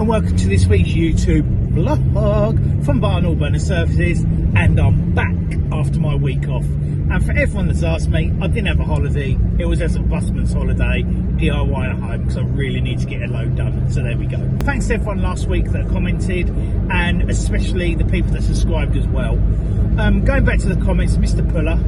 and welcome to this week's YouTube vlog from Barnall Burner Services, and I'm back after my week off. And for everyone that's asked me, I didn't have a holiday, it was as a busman's holiday, DIY at home, because I really need to get a load done, so there we go. Thanks to everyone last week that commented, and especially the people that subscribed as well. Going back to the comments, Mr. Puller,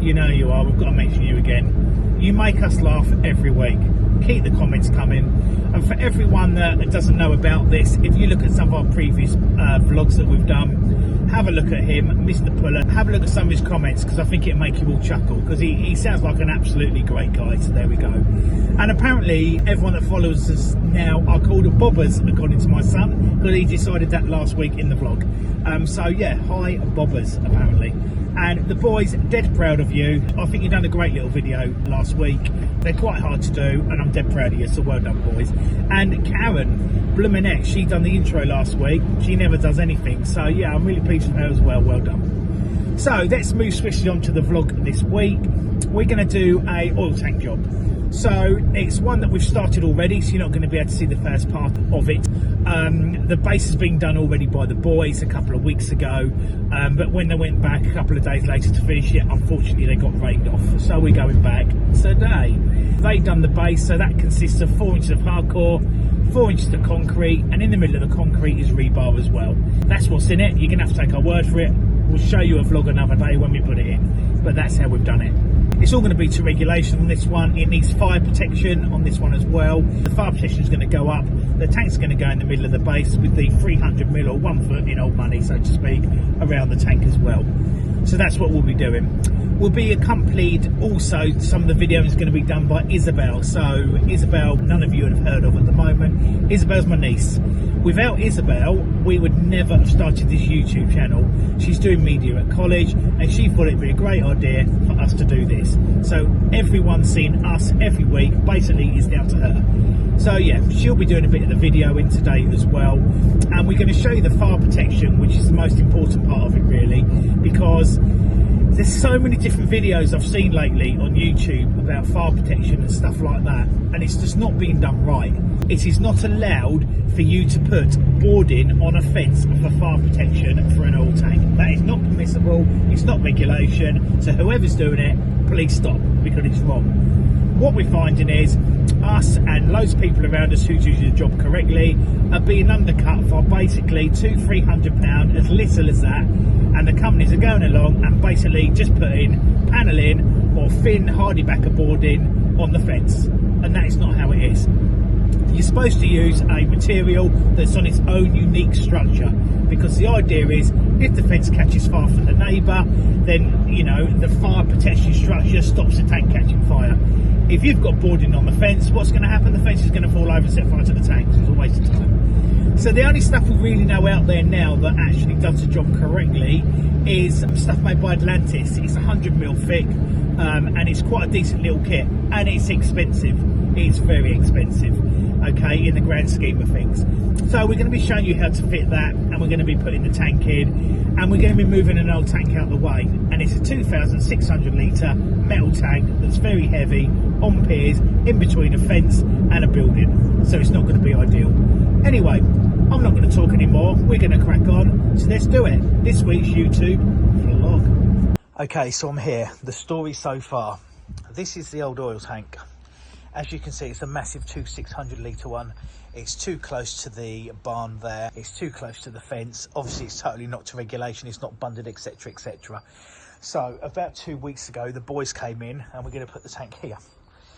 you know you are, we've got to mention you again. You make us laugh every week. Keep the comments coming. And for everyone that doesn't know about this, if you look at some of our previous vlogs that we've done, have a look at him, Mr. Puller. Have a look at some of his comments, because I think it'll make you all chuckle, because he sounds like an absolutely great guy. So there we go. And apparently everyone that follows us now are called bobbers, according to my son, because he decided that last week in the vlog. So yeah, hi bobbers apparently. And the boys, dead proud of you. I think you've done a great little video last week. They're quite hard to do, and I'm dead proud of you, so well done, boys. And Karen Bluminette, she done the intro last week. She never does anything, so yeah, I'm really pleased with her as well. Well done. So let's move swiftly on to the vlog this week. We're going to do a oil tank job. So it's one that we've started already, so you're not going to be able to see the first part of it. The base has been done already by the boys a couple of weeks ago, but when they went back a couple of days later to finish it, unfortunately they got rained off, so we're going back today. They've done the base, so that consists of 4 inches of hardcore, 4 inches of concrete, and in the middle of the concrete is rebar as well. That's what's in it. You're going to have to take our word for it. We'll show you a vlog another day when we put it in, but that's how we've done it. It's all going to be to regulation on this one. It needs fire protection on this one as well. The fire protection is going to go up. The tank's going to go in the middle of the base with the 300mm or 1 foot in old money, so to speak, around the tank as well. So that's what we'll be doing. We'll be accompanied also, some of the video is going to be done by Isabel. So Isabel, none of you have heard of at the moment. Isabel's my niece. Without Isabel, we would never have started this YouTube channel. She's doing media at college, and she thought it'd be a great idea for us to do this. So everyone seeing us every week basically is down to her. So yeah, she'll be doing a bit of the video in today as well. And we're going to show you the fire protection, which is the most important part of it really, because there's so many different videos I've seen lately on YouTube about fire protection and stuff like that, and it's just not being done right. It is not allowed for you to put boarding on a fence for fire protection for an oil tank. That is not permissible, it's not regulation, so whoever's doing it, please stop, because it's wrong. What we're finding is us and loads of people around us who do the job correctly are being undercut for basically £200-300, as little as that, and the companies are going along and basically just putting paneling or thin hardy backer boarding on the fence, and that is not how it is. You're supposed to use a material that's on its own unique structure, because the idea is if the fence catches fire from the neighbour, then you know the fire protection structure stops the tank catching fire. If you've got boarding on the fence, what's going to happen? The fence is going to fall over and set fire to the tank, so it's a waste of time. So the only stuff we really know out there now that actually does the job correctly is stuff made by Atlantis. It's 100mm thick, and it's quite a decent little kit, and it's expensive. It's very expensive, okay, in the grand scheme of things. So we're going to be showing you how to fit that, and we're going to be putting the tank in, and we're going to be moving an old tank out the way. And it's a 2,600 litre metal tank that's very heavy, on piers, in between a fence and a building, so it's not going to be ideal. Anyway, I'm not going to talk anymore, we're going to crack on, so let's do it. This week's YouTube vlog. Okay, so I'm here. The story so far. This is the old oil tank. As you can see, it's a massive 2,600 litre one. It's too close to the barn there. It's too close to the fence. Obviously, it's totally not to regulation. It's not bundled, etc, etc. So about 2 weeks ago, the boys came in and we're going to put the tank here.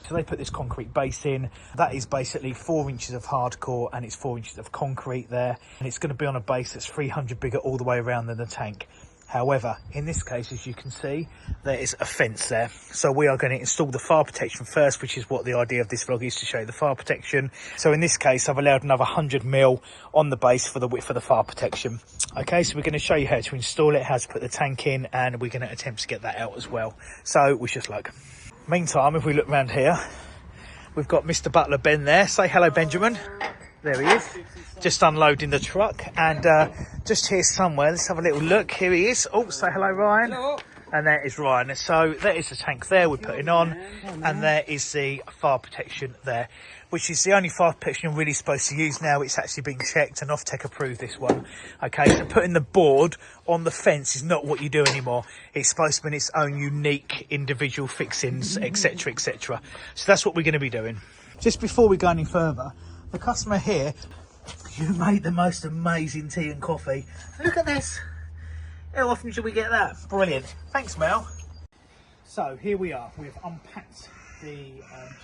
So they put this concrete base in. That is basically 4 inches of hardcore and it's 4 inches of concrete there. And it's going to be on a base that's 300 bigger all the way around than the tank. However, in this case, as you can see, there is a fence there. So we are going to install the fire protection first, which is what the idea of this vlog is, to show you the fire protection. So in this case, I've allowed another 100mm on the base for the width of the fire protection. Okay, so we're going to show you how to install it, how to put the tank in, and we're going to attempt to get that out as well. So wish us luck. Meantime, if we look around here, we've got Mr. Butler Ben there. Say hello, Benjamin. There he is, just unloading the truck, and just here somewhere, let's have a little look. Here he is. Oh, say hello, Ryan. Hello. And that is Ryan. So there is the tank there we're putting on, and there is the fire protection there, which is the only fire protection you're really supposed to use now. It's actually been checked and OFTEC approved this one. Okay, so putting the board on the fence is not what you do anymore. It's supposed to be its own unique individual fixings, etc, etc. So that's what we're going to be doing. Just before we go any further, the customer here, you made the most amazing tea and coffee. Look at this. How often should we get that? Brilliant. Thanks, Mel. So here we are. We've unpacked the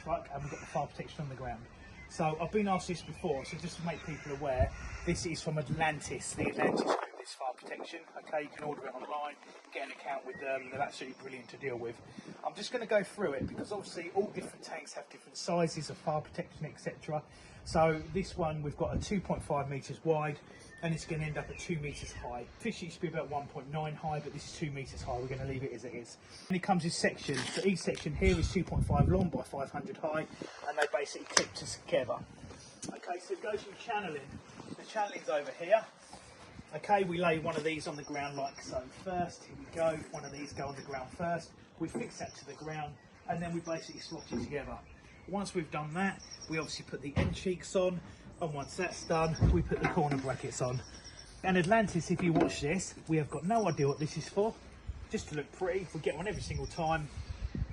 truck and we've got the fire protection on the ground. So I've been asked this before, so just to make people aware, this is from Atlantis, the Atlantis group, this fire protection. Okay, you can order it online, get an account with them. They're absolutely brilliant to deal with. I'm just going to go through it because obviously all different tanks have different sizes of fire protection, etc. So this one, we've got a 2.5 metres wide, and it's going to end up at 2 metres high. Fish used to be about 1.9 high, but this is 2 metres high. We're going to leave it as it is. And it comes in sections. So each section here is 2.5 long by 500 high, and they basically clip together. Okay, so it goes from channeling. The channeling's over here. Okay, we lay one of these on the ground like so first. Here we go. One of these go on the ground first. We fix that to the ground, and then we basically slot it together. Once we've done that, we obviously put the end cheeks on, and once that's done, we put the corner brackets on. And Atlantis, if you watch this, we have got no idea what this is for. Just to look pretty. If we get one every single time,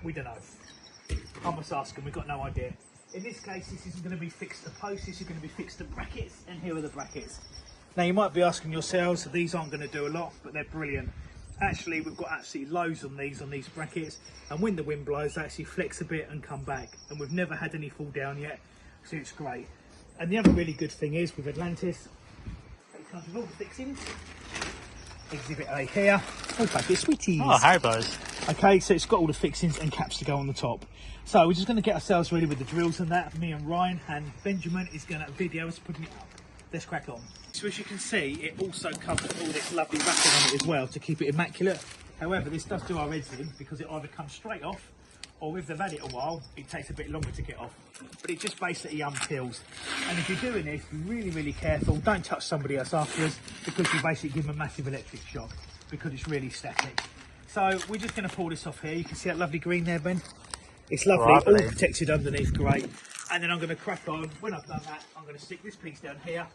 we don't know. I'm just asking, we've got no idea. In this case, this isn't going to be fixed to posts, this is going to be fixed to brackets, and here are the brackets. Now you might be asking yourselves, these aren't going to do a lot, but they're brilliant. Actually, we've got absolutely loads on these brackets, and when the wind blows, they actually flex a bit and come back, and we've never had any fall down yet, so it's great. And the other really good thing is with Atlantis, it comes with all the fixings. Exhibit A here. Oh, packet sweeties. Oh, Haribo's. Okay, so it's got all the fixings and caps to go on the top. So we're just going to get ourselves ready with the drills and that. Me and Ryan, and Benjamin is going to video us putting it up. Let's crack on. So as you can see, it also covers all this lovely wrapping on it as well to keep it immaculate. However, this does do our heads in because it either comes straight off, or if they've had it a while, it takes a bit longer to get off. But it just basically unpeels. And if you're doing this, be really, really careful. Don't touch somebody else afterwards, because you basically give them a massive electric shock because it's really static. So we're just going to pull this off here. You can see that lovely green there, Ben. It's lovely, all protected underneath, great. And then I'm going to crack on. When I've done that, I'm going to stick this piece down here,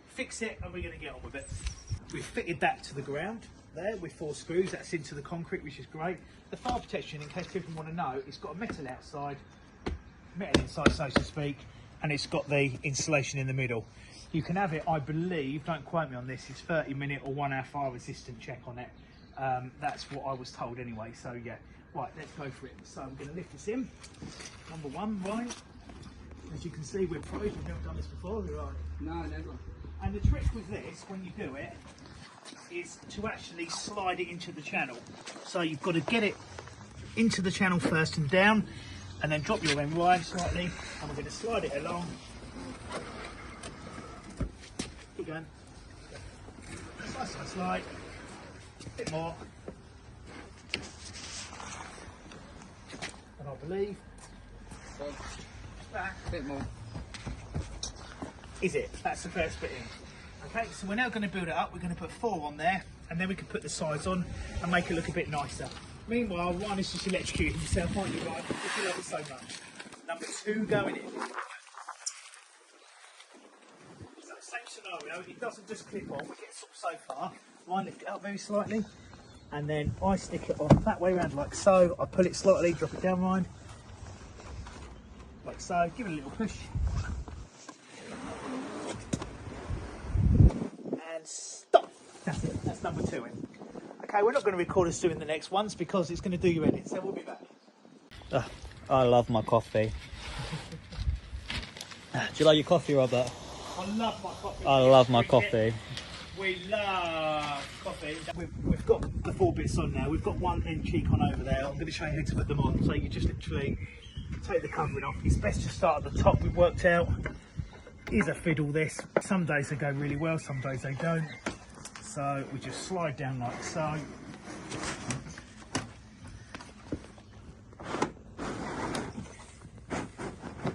fix it, and we're going to get on with it. We've fitted that to the ground there with 4 screws. That's into the concrete, which is great. The fire protection, in case people want to know, it's got a metal outside, metal inside, so to speak, and it's got the insulation in the middle. You can have it, I believe, don't quote me on this, it's 30-minute or 1 hour fire resistant check on it. That's what I was told anyway, so yeah. Right, let's go for it. So I'm going to lift this in. Number 1, right. As you can see, we're pros, we've never done this before, right? No, never. And the trick with this, when you do it, is to actually slide it into the channel. So you've got to get it into the channel first and down, and then drop your end wire slightly, and we're going to slide it along. Keep going. Slide. A bit more. And I believe that A bit more. is it. That's the first bit in. Okay, so we're now going to build it up. We're going to put 4 on there, and then we can put the sides on and make it look a bit nicer. Meanwhile, Ryan is just electrocuting himself, aren't you, Ryan? If you love it so much. Number 2 going in. So same scenario, it doesn't just clip on, we get sort of so far. Ryan lift it up very slightly, and then I stick it on that way around like so. I pull it slightly, drop it down, Ryan. Like so, give it a little push. And stop. That's it, that's number 2 in. Okay, we're not going to record us doing the next ones because it's going to do your edit, so we'll be back. I love my coffee. Do you like your coffee, Robert? I love my coffee. I love my coffee. We love coffee. We've got the 4 bits on now. We've got 1 end cheek on over there. I'm going to show you how to put them on. So you just literally take the covering off. It's best to start at the top. We've worked out is a fiddle this. Some days they go really well, some days they don't. So we just slide down like so.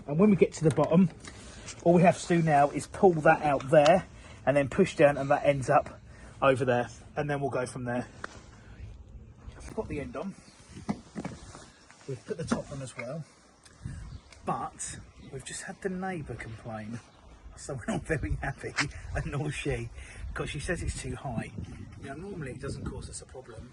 And when we get to the bottom, all we have to do now is pull that out there and then push down, and that ends up over there, and then we'll go from there. we've got the end on. We've put the top on as well. But we've just had the neighbour complain. So we're not very happy, and nor she, because she says it's too high. Now normally it doesn't cause us a problem,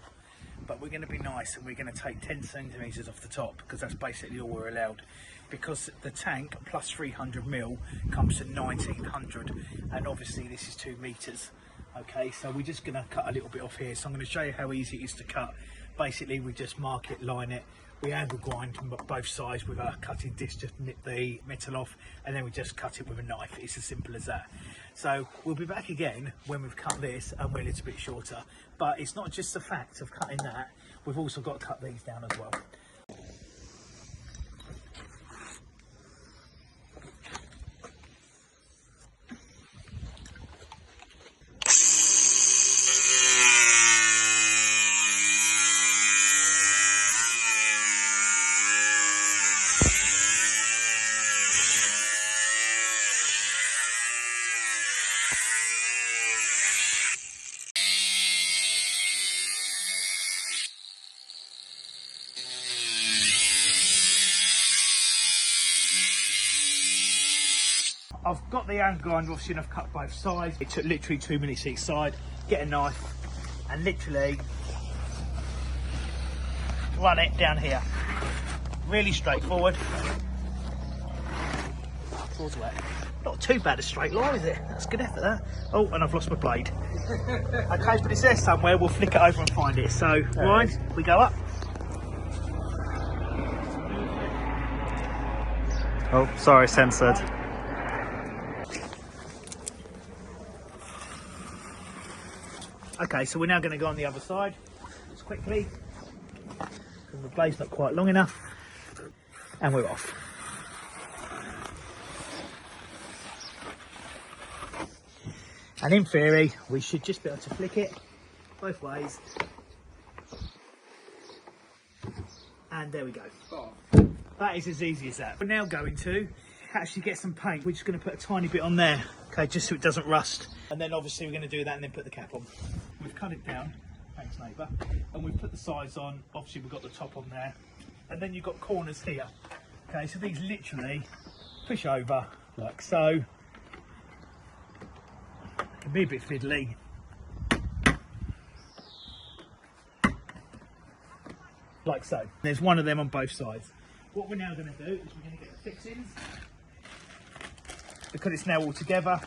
but we're going to be nice and we're going to take 10 centimetres off the top, because that's basically all we're allowed, because the tank plus 300 mil comes to 1900, and obviously this is 2 metres. Okay, so we're just going to cut a little bit off here. So I'm going to show you how easy it is to cut. Basically we just mark it, line it, we angle grind both sides with a cutting disc, just nip the metal off, and then we just cut it with a knife. It's as simple as that. So we'll be back again when we've cut this and we're a little bit shorter. But it's not just the fact of cutting that, we've also got to cut these down as well. I've got the angle grinder obviously, and I've cut both sides. It took literally 2 minutes each side. Get a knife and literally run it down here. Really straightforward. Towards wet. Not too bad a straight line, is it? That's good effort, that. Oh, and I've lost my blade. Okay, but it's there somewhere. We'll flick it over and find it. So, right, we go up. Oh, sorry, censored. Okay, so we're now going to go on the other side, just quickly, because the blade's not quite long enough, and we're off. And in theory, we should just be able to flick it both ways. And there we go. That is as easy as that. We're now going to actually get some paint. We're just going to put a tiny bit on there, okay, just so it doesn't rust. And then obviously we're going to do that and then put the cap on. We've cut it down, thanks neighbour, and we've put the sides on. Obviously we've got the top on there, and then you've got corners here. Okay, so these literally push over like so. It can be a bit fiddly. Like so. There's one of them on both sides. What we're now going to do is we're going to get the fixings, because it's now all together.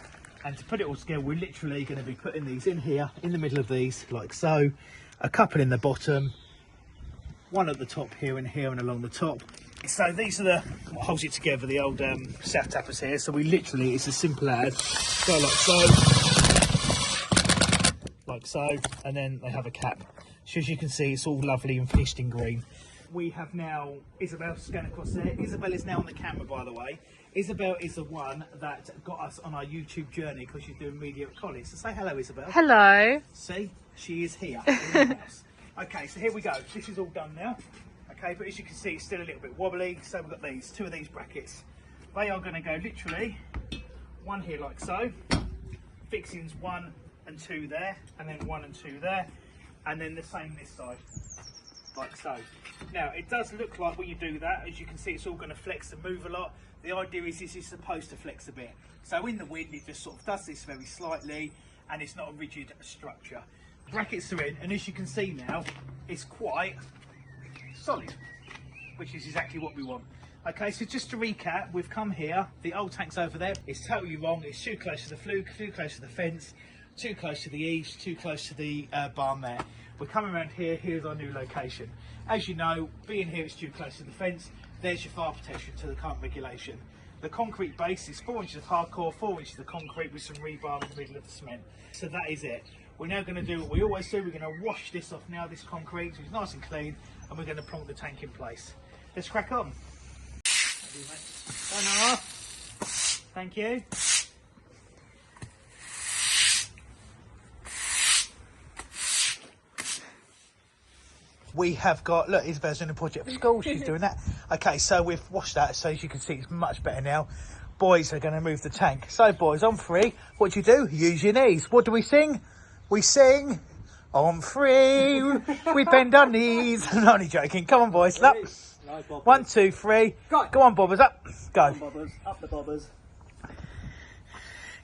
And to put it all together, we're literally going to be putting these in here, in the middle of these, like so. A couple in the bottom, one at the top here and here and along the top. So these are the what holds it together, the old south tappers here. So we literally, it's as simple as go like so, and then they have a cap. So as you can see, it's all lovely and finished in green. We have now Isabel scan across there. Isabel is now on the camera, by the way. Isabel is the one that got us on our YouTube journey because she's doing media at college. So say hello, Isabel. Hello. See, she is here in the house. Okay, so here we go. This is all done now. Okay, but as you can see, it's still a little bit wobbly. So we've got these, 2 of these brackets. They are going to go literally one here like so. Fixings 1 and 2 there, and then 1 and 2 there, and then the same this side, like so. Now, it does look like when you do that, as you can see, it's all going to flex and move a lot. The idea is this is supposed to flex a bit. So in the wind, it just sort of does this very slightly, and it's not a rigid structure. Brackets are in, and as you can see now, it's quite solid, which is exactly what we want. Okay, so just to recap, we've come here, the old tank's over there. It's totally wrong, it's too close to the fluke, too close to the fence, too close to the eaves, too close to the barn there. We're coming around here, here's our new location. As you know, being here it's too close to the fence, there's your fire protection to the current regulation. The concrete base is 4 inches of hardcore, 4 inches of concrete with some rebar in the middle of the cement. So that is it. We're now going to do what we always do, we're going to wash this off now, this concrete, so it's nice and clean, and we're going to plonk the tank in place. Let's crack on. Thank you. We have got, look, Isabel's doing a project for school, she's doing that. Okay, so we've washed that, so as you can see, it's much better now. Boys are going to move the tank. So boys, on 3, what do? Use your knees. What do we sing? We sing On three, we bend our knees. I'm only joking. Come on, boys. Up. 1, 2, 3. Go on, bobbers. Up. Go. Bobbers, up the bobbers.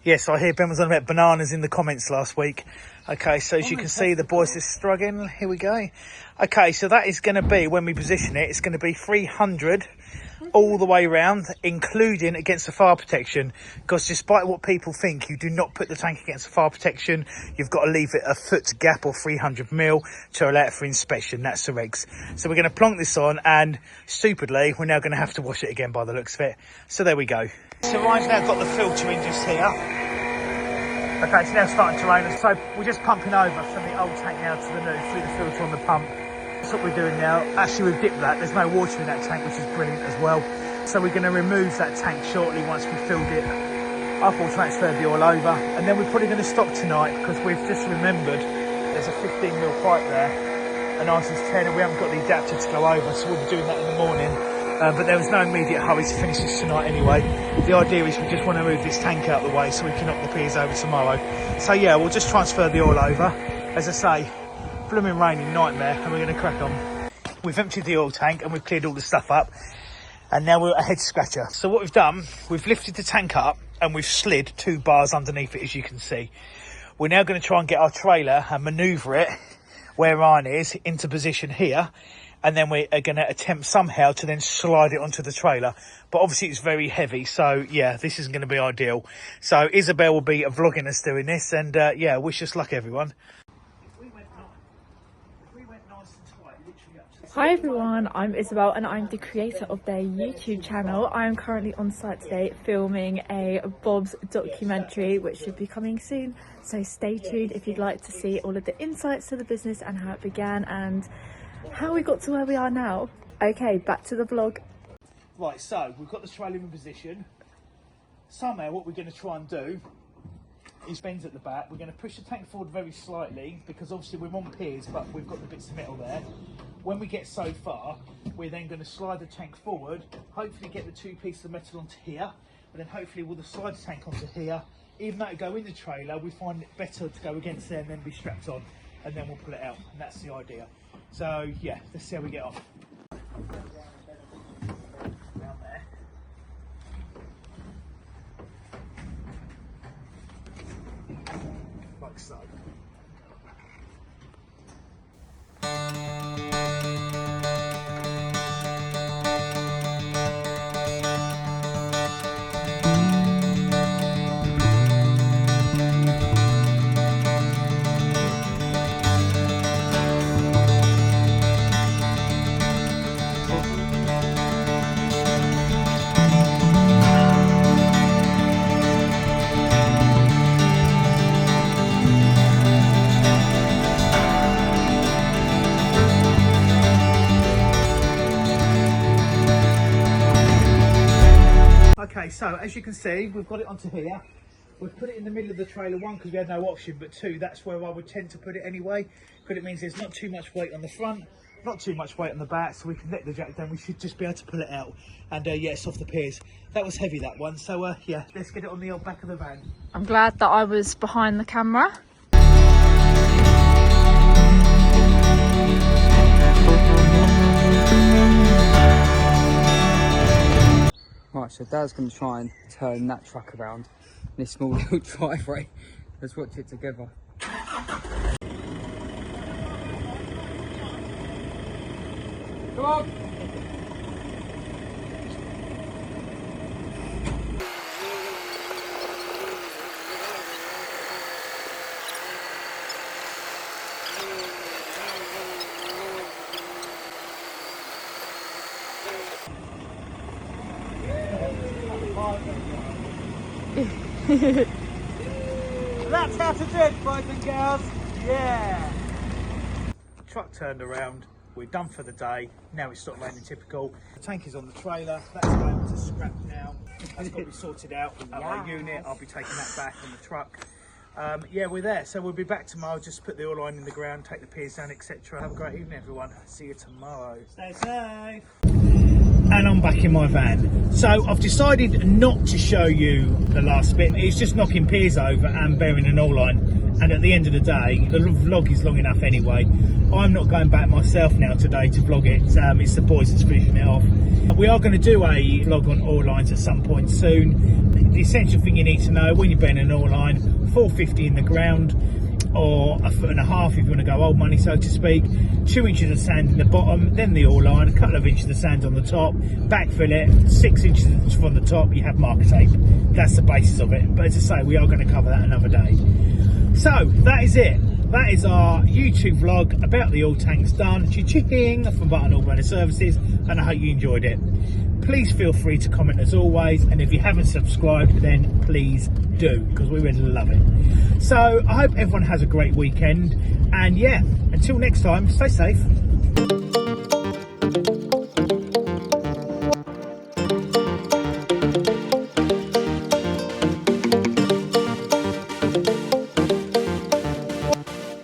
Yes, I hear Ben was on about bananas in the comments last week. Okay, so as you can see, the boys is struggling. Here we go. Okay, so that is going to be, when we position it, it's going to be 300 all the way around, including against the fire protection. Because despite what people think, you do not put the tank against the fire protection. You've got to leave it a foot gap or 300 mil to allow it for inspection. That's the regs. So we're going to plonk this on, and stupidly, we're now going to have to wash it again by the looks of it. So there we go. So Ryan's now got the filter in just here. Okay, it's now starting to rain, so we're just pumping over from the old tank now to the new through the filter on the pump. That's what we're doing now. Actually, we've dipped that. There's no water in that tank, which is brilliant as well. So we're going to remove that tank shortly once we've filled it up or transferred the oil over. And then we're probably going to stop tonight because we've just remembered there's a 15mm pipe there, and ours is 10, and we haven't got the adapter to go over, so we'll be doing that in the morning. But there was no immediate hurry to finish this tonight anyway. The idea is we just want to move this tank out of the way so we can knock the piers over tomorrow. So yeah, we'll just transfer the oil over. As I say, blooming raining nightmare, and we're going to crack on. We've emptied the oil tank and we've cleared all the stuff up, and now we're at a head scratcher. So what we've done, we've lifted the tank up and we've slid 2 bars underneath it, as you can see. We're now going to try and get our trailer and manoeuvre it where Ryan is into position here. And then we are going to attempt somehow to then slide it onto the trailer. But obviously it's very heavy, so yeah, this isn't going to be ideal. So Isabel will be vlogging us doing this, and yeah, wish us luck, everyone. Hi everyone, I'm Isabel and I'm the creator of their YouTube channel. I am currently on site today filming a Bob's documentary, which should be coming soon. So stay tuned if you'd like to see all of the insights to the business and how it began and how we got to where we are now. Okay, back to the vlog. Right, so we've got the trailer in position. Somehow what we're going to try and do is bend at the back. We're going to push the tank forward very slightly because obviously we're on piers, but we've got the bits of metal there. When we get so far, we're then going to slide the tank forward, hopefully get the 2 pieces of metal onto here, and then hopefully we'll slide the tank onto here. Even though it go in the trailer, we find it better to go against there and then be strapped on, and then we'll pull it out, and that's the idea. So yeah, let's see how we get on. Down there. Like so. Okay, so as you can see, we've got it onto here. We've put it in the middle of the trailer, 1, because we had no option, but 2, that's where I would tend to put it anyway, because it means there's not too much weight on the front, not too much weight on the back, so we can let the jack down. We should just be able to pull it out, and yeah, it's off the piers. That was heavy, that one, so yeah, let's get it on the old back of the van. I'm glad that I was behind the camera. Right, so Dad's going to try and turn that truck around in this small little driveway. Let's watch it together. Come on! That's how to do it, boys and girls. Yeah. Truck turned around. We're done for the day. Now it's stopped raining, typical. The tank is on the trailer. That's going to scrap now. That's got to be sorted out at my unit. I'll be taking that back on the truck. Yeah, we're there. So we'll be back tomorrow. Just put the oil line in the ground, take the piers down, etc. Have a great evening, everyone. See you tomorrow. Stay safe. and I'm back in my van. So I've decided not to show you the last bit. It's just knocking piers over and bearing an all line, and at the end of the day the vlog is long enough anyway. I'm not going back myself now today to vlog it. It's the boys that's finishing it off. We are going to do a vlog on oil lines at some point soon. The essential thing you need to know when you're bearing an oil line: 450 in the ground, or 1.5 foot if you want to go old money, so to speak. 2 inches of sand in the bottom, then the oil line, a couple of inches of sand on the top, backfill it, 6 inches from the top, you have marker tape. That's the basis of it. But as I say, we are going to cover that another day. So that is it. That is our YouTube vlog about the oil tanks done. Ching from Button Oil Burner Services, and I hope you enjoyed it. Please feel free to comment as always, and if you haven't subscribed, then please do, because we would love it. So I hope everyone has a great weekend, and yeah, until next time, stay safe.